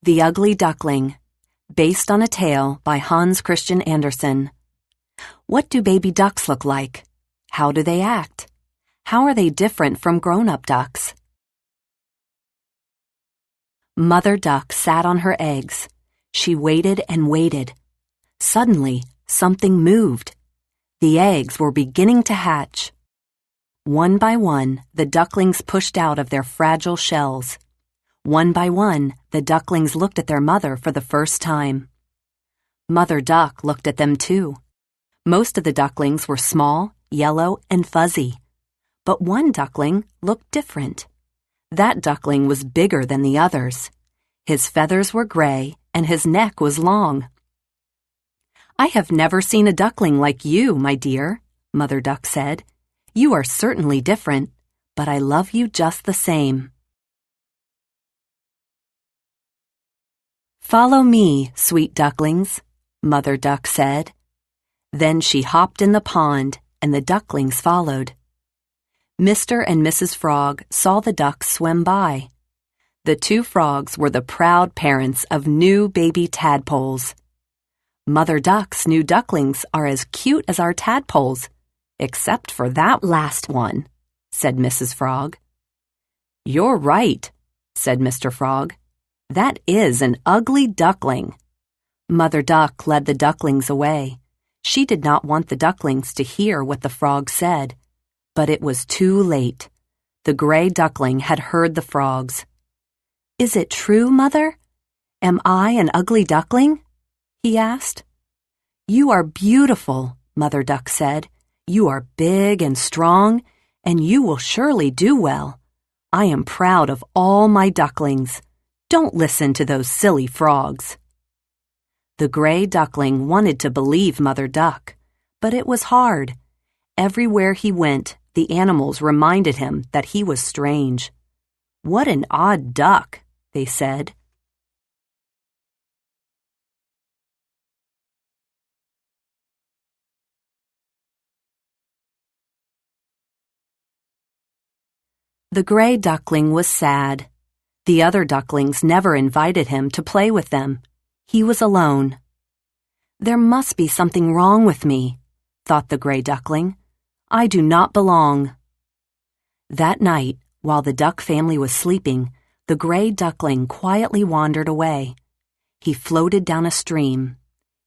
The Ugly Duckling, based on a tale by Hans Christian Andersen. What do baby ducks look like? How do they act? How are they different from grown-up ducks? Mother duck sat on her eggs. She waited and waited. Suddenly, something moved. The eggs were beginning to hatch. One by one, the ducklings pushed out of their fragile shells. One by one, the ducklings looked at their mother for the first time. Mother duck looked at them too. Most of the ducklings were small, yellow, and fuzzy. But one duckling looked different. That duckling was bigger than the others. His feathers were gray, and his neck was long. "I have never seen a duckling like you, my dear," Mother Duck said. "You are certainly different, but I love you just the same." "Follow me, sweet ducklings," Mother Duck said. Then she hopped in the pond, and the ducklings followed. Mr. and Mrs. Frog saw the ducks swim by. The two frogs were the proud parents of new baby tadpoles. "Mother Duck's new ducklings are as cute as our tadpoles, except for that last one," said Mrs. Frog. "You're right," said Mr. Frog. "That is an ugly duckling." Mother Duck led the ducklings away. She did not want the ducklings to hear what the frog said. But it was too late. The gray duckling had heard the frogs. "Is it true, Mother? Am I an ugly duckling?" he asked. "You are beautiful," Mother Duck said. "You are big and strong, and you will surely do well. I am proud of all my ducklings. Don't listen to those silly frogs." The gray duckling wanted to believe Mother Duck, but it was hard. Everywhere he went, the animals reminded him that he was strange. "What an odd duck," they said. The gray duckling was sad. The other ducklings never invited him to play with them. He was alone. "There must be something wrong with me," thought the gray duckling. "I do not belong." That night, while the duck family was sleeping, the gray duckling quietly wandered away. He floated down a stream.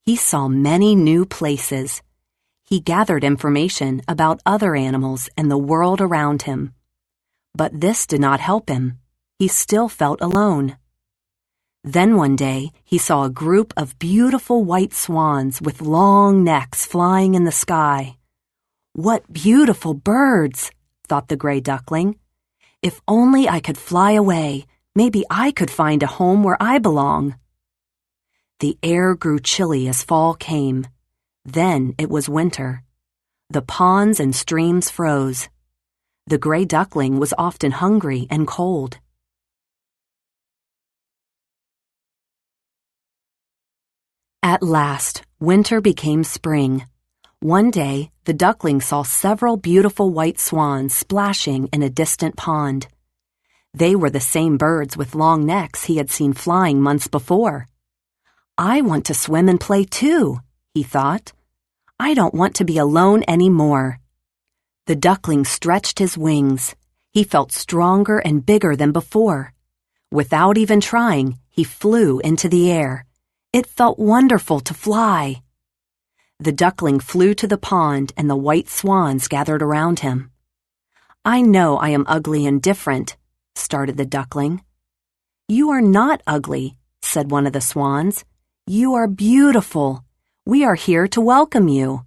He saw many new places. He gathered information about other animals and the world around him. But this did not help him. He still felt alone. Then one day, he saw a group of beautiful white swans with long necks flying in the sky. "What beautiful birds," thought the gray duckling. "If only I could fly away, maybe I could find a home where I belong." The air grew chilly as fall came. Then it was winter. The ponds and streams froze. The gray duckling was often hungry and cold. At last, winter became spring. One day, the duckling saw several beautiful white swans splashing in a distant pond. They were the same birds with long necks he had seen flying months before. "I want to swim and play too," he thought. "I don't want to be alone anymore." The duckling stretched his wings. He felt stronger and bigger than before. Without even trying, he flew into the air. It felt wonderful to fly. The duckling flew to the pond, and the white swans gathered around him. "I know I am ugly and different," started the duckling. "You are not ugly," said one of the swans. "You are beautiful. We are here to welcome you."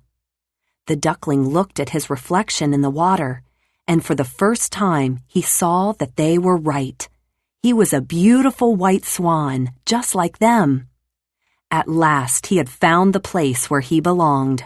The duckling looked at his reflection in the water, and for the first time he saw that they were right. He was a beautiful white swan, just like them. At last he had found the place where he belonged.